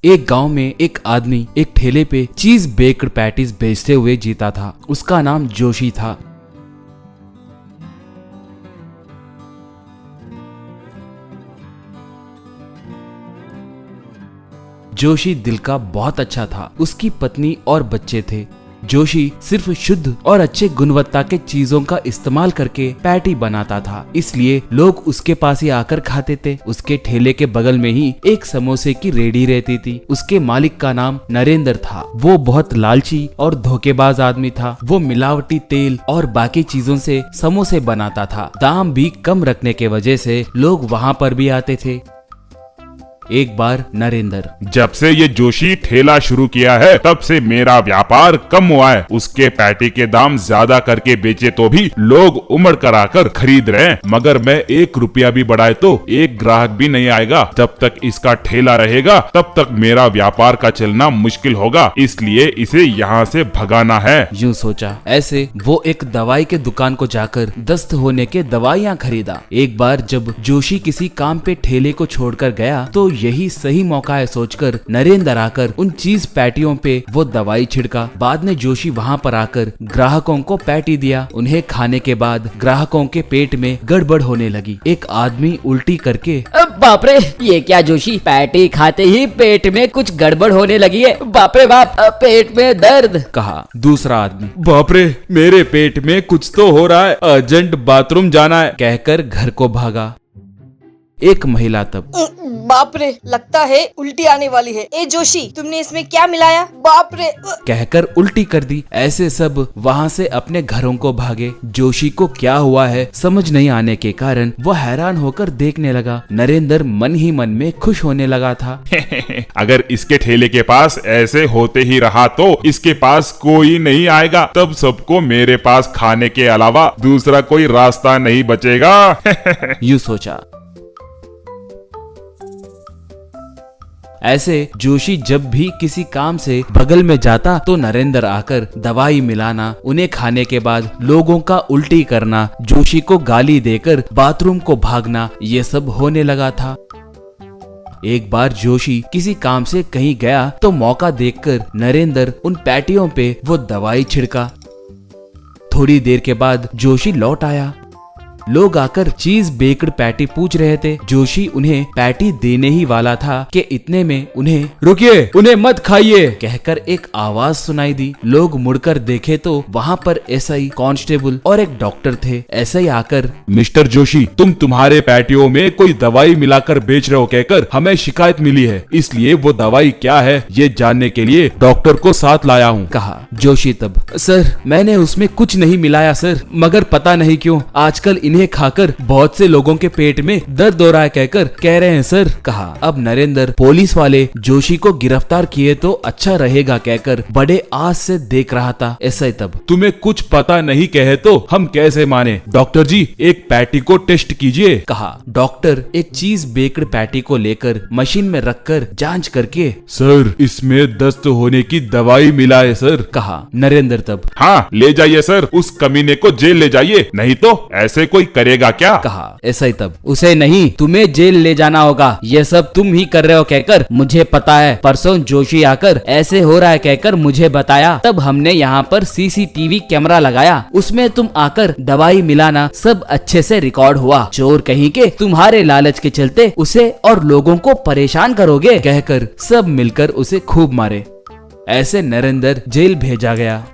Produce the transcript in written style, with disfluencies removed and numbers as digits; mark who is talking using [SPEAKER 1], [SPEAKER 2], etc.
[SPEAKER 1] एक गांव में एक आदमी एक ठेले पे चीज बेक्ड पैटीज बेचते हुए जीता था। उसका नाम जोशी था। जोशी दिल का बहुत अच्छा था। उसकी पत्नी और बच्चे थे। जोशी सिर्फ शुद्ध और अच्छे गुणवत्ता के चीजों का इस्तेमाल करके पैटी बनाता था, इसलिए लोग उसके पास ही आकर खाते थे। उसके ठेले के बगल में ही एक समोसे की रेडी रहती थी। उसके मालिक का नाम नरेंद्र था। वो बहुत लालची और धोखेबाज आदमी था। वो मिलावटी तेल और बाकी चीजों से समोसे बनाता था। दाम भी कम रखने के वजह से लोग वहाँ पर भी आते थे। एक बार नरेंद्र,
[SPEAKER 2] जब से ये जोशी ठेला शुरू किया है तब से मेरा व्यापार कम हुआ है। उसके पैटी के दाम ज्यादा करके बेचे तो भी लोग उमड़ कर आकर खरीद रहे हैं, मगर मैं 1 रुपया भी बढ़ाए तो एक ग्राहक भी नहीं आएगा। जब तक इसका ठेला रहेगा तब तक मेरा व्यापार का चलना मुश्किल होगा, इसलिए इसे यहाँ से भगाना है।
[SPEAKER 1] यूं सोचा। ऐसे वो एक दवाई के दुकान को जाकर दस्त होने के दवाइयाँ खरीदा। एक बार जब जोशी किसी काम पे ठेले को छोड़कर गया तो यही सही मौका है सोचकर नरेंद्र आकर उन चीज पैटियों पे वो दवाई छिड़का। बाद में जोशी वहाँ पर आकर ग्राहकों को पैटी दिया। उन्हें खाने के बाद ग्राहकों के पेट में गड़बड़ होने लगी। एक आदमी उल्टी करके,
[SPEAKER 3] बाप रे, ये क्या जोशी, पैटी खाते ही पेट में कुछ गड़बड़ होने लगी है। बाप रे बाप, पेट में दर्द,
[SPEAKER 1] कहा। दूसरा आदमी, बाप रे, मेरे पेट में कुछ तो हो रहा है, अर्जेंट बाथरूम जाना है, कहकर घर को भागा। एक महिला तब,
[SPEAKER 4] बाप रे, लगता है उल्टी आने वाली है। ए जोशी, तुमने इसमें क्या मिलाया? बाप रे,
[SPEAKER 1] कहकर उल्टी कर दी। ऐसे सब वहाँ से अपने घरों को भागे। जोशी को क्या हुआ है समझ नहीं आने के कारण वो हैरान होकर देखने लगा। नरेंद्र मन ही मन में खुश होने लगा था।
[SPEAKER 2] अगर इसके ठेले के पास ऐसे होते ही रहा तो इसके पास कोई नहीं आएगा। तब सबको मेरे पास खाने के अलावा दूसरा कोई रास्ता नहीं बचेगा।
[SPEAKER 1] यूं सोचा। ऐसे जोशी जब भी किसी काम से बगल में जाता तो नरेंद्र आकर दवाई मिलाना, उन्हें खाने के बाद लोगों का उल्टी करना, जोशी को गाली देकर बाथरूम को भागना, ये सब होने लगा था। एक बार जोशी किसी काम से कहीं गया तो मौका देखकर नरेंद्र उन पैटियों पे वो दवाई छिड़का। थोड़ी देर के बाद जोशी लौट आया। लोग आकर चीज बेक्ड पैटी पूछ रहे थे। जोशी उन्हें पैटी देने ही वाला था कि इतने में उन्हें, रुकिए, उन्हें मत खाइए, कहकर एक आवाज सुनाई दी। लोग मुड़कर देखे तो वहाँ पर एसआई, कांस्टेबल और एक डॉक्टर थे। एसआई आकर,
[SPEAKER 2] मिस्टर जोशी, तुम्हारे पैटियों में कोई दवाई मिलाकर बेच रहे हो कहकर हमें शिकायत मिली है, इसलिए वो दवाई क्या है ये जानने के लिए डॉक्टर को साथ लाया हूँ,
[SPEAKER 1] कहा। जोशी तब, सर, मैंने उसमें कुछ नहीं मिलाया सर, मगर पता नहीं क्यों आजकल इन्हें खाकर बहुत से लोगों के पेट में दर्द हो रहा है कहकर कह रहे हैं सर, कहा। अब नरेंद्र पुलिस वाले जोशी को गिरफ्तार किए तो अच्छा रहेगा कहकर बड़े आस से देख रहा था। ऐसा तब,
[SPEAKER 2] तुम्हें कुछ पता नहीं कहे तो हम कैसे माने? डॉक्टर जी, एक पैटी को टेस्ट कीजिए,
[SPEAKER 1] कहा। डॉक्टर एक चीज बेक्ड पैटी को लेकर मशीन में रखकर जांच करके,
[SPEAKER 2] सर, इसमें दस्त होने की दवाई मिला है सर,
[SPEAKER 1] कहा। नरेंद्र तब,
[SPEAKER 2] हाँ, ले जाइए सर, उस कमीने को जेल ले जाइए, नहीं तो ऐसे कोई करेगा क्या,
[SPEAKER 1] कहा। ऐसा ही तब,
[SPEAKER 3] उसे नहीं, तुम्हें जेल ले जाना होगा, ये सब तुम ही कर रहे हो कहकर मुझे पता है। परसों जोशी आकर ऐसे हो रहा है कहकर मुझे बताया, तब हमने यहाँ पर सीसीटीवी कैमरा लगाया, उसमें तुम आकर दवाई मिलाना सब अच्छे से रिकॉर्ड हुआ। चोर कहीं के, तुम्हारे लालच के चलते उसे और लोगों को परेशान करोगे, कहकर सब मिलकर उसे खूब मारे। ऐसे नरेंद्र जेल भेजा गया।